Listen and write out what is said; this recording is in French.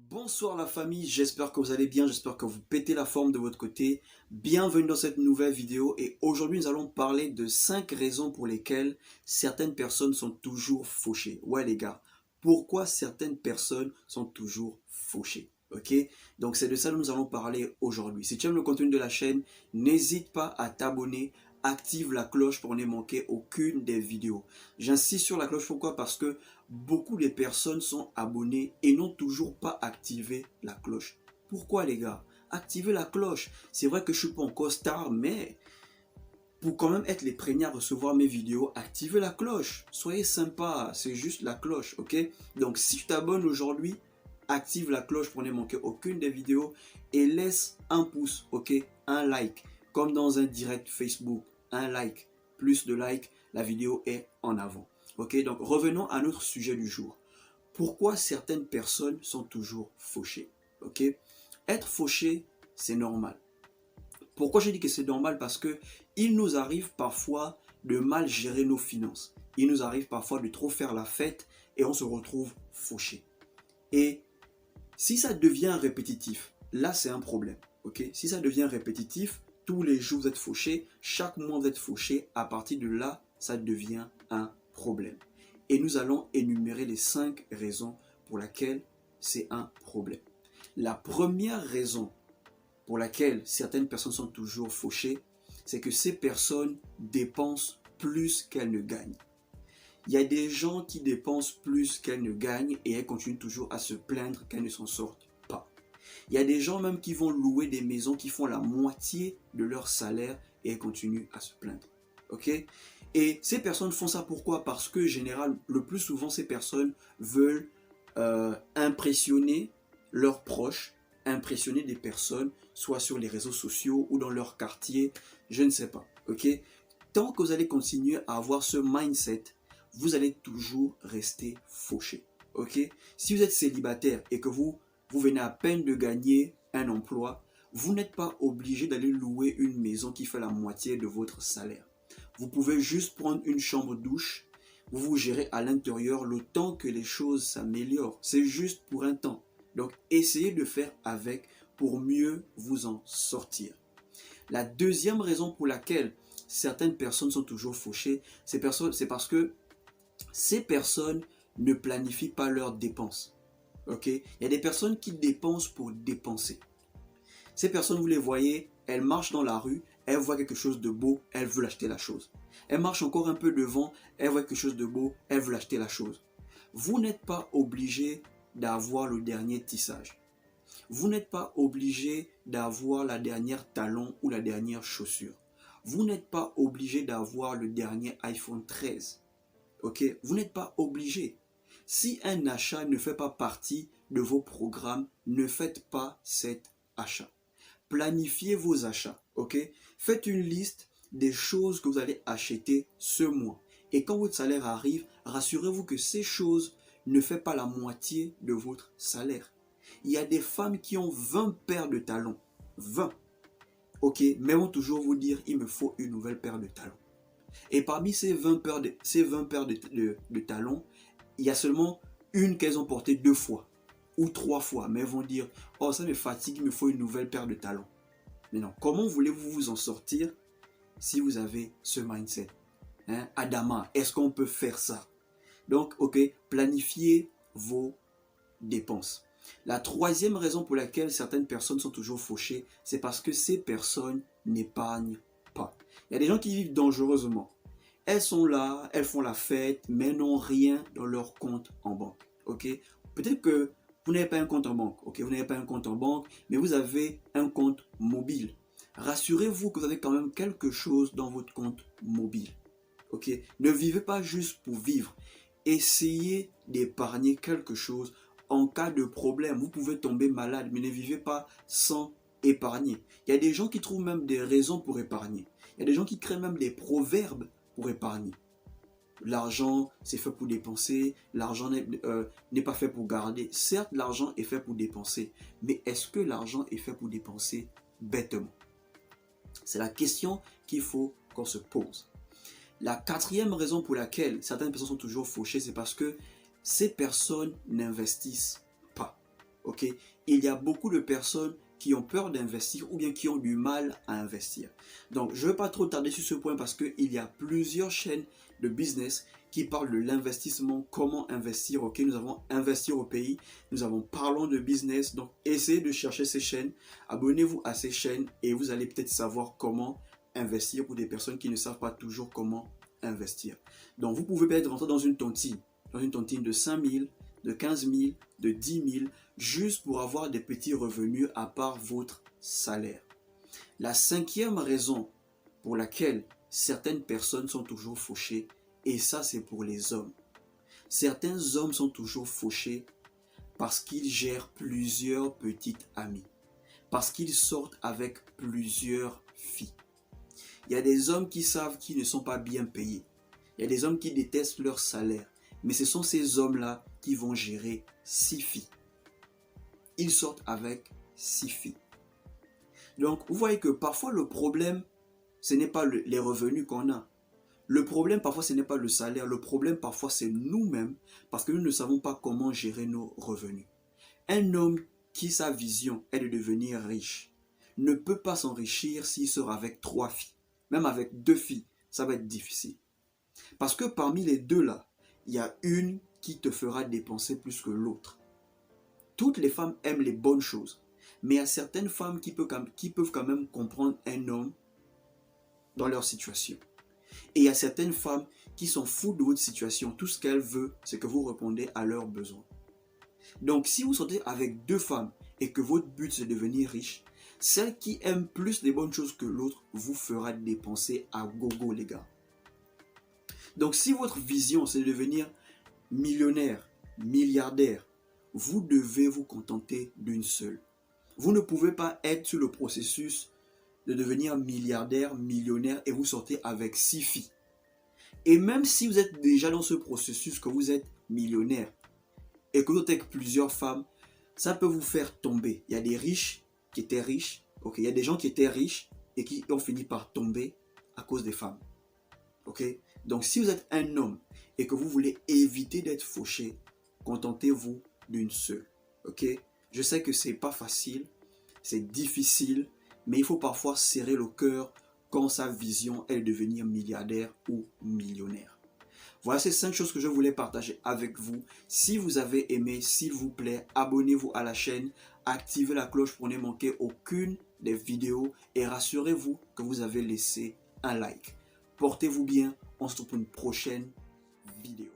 Bonsoir la famille, j'espère que vous allez bien, j'espère que vous pétez la forme de votre côté. Bienvenue dans cette nouvelle vidéo et aujourd'hui nous allons parler de 5 raisons pour lesquelles certaines personnes sont toujours fauchées. Ouais les gars, pourquoi certaines personnes sont toujours fauchées? Ok, donc c'est de ça que nous allons parler aujourd'hui. Si tu aimes le contenu de la chaîne, n'hésite pas à t'abonner, active la cloche pour ne manquer aucune des vidéos. J'insiste sur la cloche, pourquoi? Parce que beaucoup de personnes sont abonnées et n'ont toujours pas activé la cloche. Pourquoi les gars? Activez la cloche. C'est vrai que je ne suis pas encore star, mais pour quand même être les premiers à recevoir mes vidéos, activez la cloche. Soyez sympa, c'est juste la cloche, ok? Donc si tu t'abonnes aujourd'hui, active la cloche pour ne manquer aucune des vidéos et laisse un pouce, ok? Un like, comme dans un direct Facebook, un like. Plus de likes, la vidéo est en avant. Ok, donc revenons à notre sujet du jour. Pourquoi certaines personnes sont toujours fauchées? Ok, être fauché, c'est normal. Pourquoi je dis que c'est normal? Parce que il nous arrive parfois de mal gérer nos finances. Il nous arrive parfois de trop faire la fête et on se retrouve fauché. Et si ça devient répétitif, là c'est un problème. Ok, si ça devient répétitif, tous les jours vous êtes fauché, chaque mois vous êtes fauché, à partir de là, ça devient un problème. Et nous allons énumérer les 5 raisons pour lesquelles c'est un problème. La première raison pour laquelle certaines personnes sont toujours fauchées, c'est que ces personnes dépensent plus qu'elles ne gagnent. Il y a des gens qui dépensent plus qu'elles ne gagnent et elles continuent toujours à se plaindre qu'elles ne s'en sortent pas. Il y a des gens même qui vont louer des maisons qui font la moitié de leur salaire et elles continuent à se plaindre. Ok? Et ces personnes font ça pourquoi? Parce que, en général, le plus souvent, ces personnes veulent impressionner leurs proches, impressionner des personnes, soit sur les réseaux sociaux ou dans leur quartier, je ne sais pas. Ok? Tant que vous allez continuer à avoir ce mindset, vous allez toujours rester fauché. Ok? Si vous êtes célibataire et que vous venez à peine de gagner un emploi, vous n'êtes pas obligé d'aller louer une maison qui fait la moitié de votre salaire. Vous pouvez juste prendre une chambre douche, vous vous gérez à l'intérieur le temps que les choses s'améliorent. C'est juste pour un temps. Donc, essayez de faire avec pour mieux vous en sortir. La deuxième raison pour laquelle certaines personnes sont toujours fauchées, c'est parce que ces personnes ne planifient pas leurs dépenses. Ok? Il y a des personnes qui dépensent pour dépenser. Ces personnes, vous les voyez, elles marchent dans la rue, elles voient quelque chose de beau, elles veulent acheter la chose. Elles marchent encore un peu devant, elles voient quelque chose de beau, elles veulent acheter la chose. Vous n'êtes pas obligé d'avoir le dernier tissage. Vous n'êtes pas obligé d'avoir la dernière talon ou la dernière chaussure. Vous n'êtes pas obligé d'avoir le dernier iPhone 13. Ok? Vous n'êtes pas obligé. Si un achat ne fait pas partie de vos programmes, ne faites pas cet achat. Planifiez vos achats, ok? Faites une liste des choses que vous allez acheter ce mois. Et quand votre salaire arrive, rassurez-vous que ces choses ne font pas la moitié de votre salaire. Il y a des femmes qui ont 20 paires de talons. 20. Ok? Mais vont toujours vous dire, il me faut une nouvelle paire de talons. Et parmi ces 20 paires de talons, il y a seulement une qu'elles ont portée 2 fois ou 3 fois. Mais elles vont dire, oh ça me fatigue, il me faut une nouvelle paire de talons. Mais non, comment voulez-vous vous en sortir si vous avez ce mindset? Adama, est-ce qu'on peut faire ça? Donc, ok, planifiez vos dépenses. La troisième raison pour laquelle certaines personnes sont toujours fauchées, c'est parce que ces personnes n'épargnent pas. Il y a des gens qui vivent dangereusement. Elles sont là, elles font la fête, mais n'ont rien dans leur compte en banque. Ok? Peut-être que vous n'avez pas un compte en banque. Ok? Vous n'avez pas un compte en banque, mais vous avez un compte mobile. Rassurez-vous que vous avez quand même quelque chose dans votre compte mobile. Ok? Ne vivez pas juste pour vivre. Essayez d'épargner quelque chose en cas de problème. Vous pouvez tomber malade, mais ne vivez pas sans épargner. Il y a des gens qui trouvent même des raisons pour épargner. Il y a des gens qui créent même des proverbes pour épargner. L'argent, c'est fait pour dépenser. L'argent n'est pas fait pour garder. Certes, l'argent est fait pour dépenser. Mais est-ce que l'argent est fait pour dépenser bêtement? C'est la question qu'il faut qu'on se pose. La quatrième raison pour laquelle certaines personnes sont toujours fauchées, c'est parce que ces personnes n'investissent pas. Ok? Il y a beaucoup de personnes qui ont peur d'investir ou bien qui ont du mal à investir. Donc, je ne vais pas trop tarder sur ce point parce qu'il y a plusieurs chaînes de business qui parlent de l'investissement, comment investir. Ok, nous avons Investir au pays, nous avons Parlons de business. Donc, essayez de chercher ces chaînes, abonnez-vous à ces chaînes et vous allez peut-être savoir comment investir pour des personnes qui ne savent pas toujours comment investir. Donc, vous pouvez peut-être rentrer dans une tontine de 5 000, de 15 000, de 10 000, juste pour avoir des petits revenus à part votre salaire. La cinquième raison pour laquelle certaines personnes sont toujours fauchées, et ça c'est pour les hommes. Certains hommes sont toujours fauchés parce qu'ils gèrent plusieurs petites amies, parce qu'ils sortent avec plusieurs filles. Il y a des hommes qui savent qu'ils ne sont pas bien payés. Il y a des hommes qui détestent leur salaire. Mais ce sont ces hommes-là qui vont gérer 6 filles. Ils sortent avec 6 filles. Donc, vous voyez que parfois le problème, ce n'est pas les revenus qu'on a. Le problème, parfois, ce n'est pas le salaire. Le problème, parfois, c'est nous-mêmes parce que nous ne savons pas comment gérer nos revenus. Un homme qui, sa vision est de devenir riche, ne peut pas s'enrichir s'il sort avec 3 filles. Même avec 2 filles, ça va être difficile. Parce que parmi les deux là, il y a une qui te fera dépenser plus que l'autre. Toutes les femmes aiment les bonnes choses. Mais il y a certaines femmes qui peuvent quand même comprendre un homme dans leur situation. Et il y a certaines femmes qui s'en foutent de votre situation. Tout ce qu'elles veulent, c'est que vous répondez à leurs besoins. Donc si vous sortez avec 2 femmes et que votre but c'est de devenir riche, celle qui aime plus les bonnes choses que l'autre vous fera dépenser à gogo les gars. Donc si votre vision c'est de devenir millionnaire, milliardaire, vous devez vous contenter d'une seule. Vous ne pouvez pas être sur le processus de devenir milliardaire, millionnaire et vous sortez avec 6 filles. Et même si vous êtes déjà dans ce processus, que vous êtes millionnaire et que vous êtes avec plusieurs femmes, ça peut vous faire tomber. Il y a des riches qui étaient riches, ok? Il y a des gens qui étaient riches et qui ont fini par tomber à cause des femmes. Ok? Donc si vous êtes un homme et que vous voulez éviter d'être fauché, contentez-vous d'une seule. Ok? Je sais que c'est pas facile, c'est difficile, mais il faut parfois serrer le cœur quand sa vision est de devenir milliardaire ou millionnaire. Voilà ces 5 choses que je voulais partager avec vous. Si vous avez aimé, s'il vous plaît, abonnez-vous à la chaîne, activez la cloche pour ne manquer aucune des vidéos et rassurez-vous que vous avez laissé un like. Portez-vous bien, on se retrouve pour une prochaine vidéo.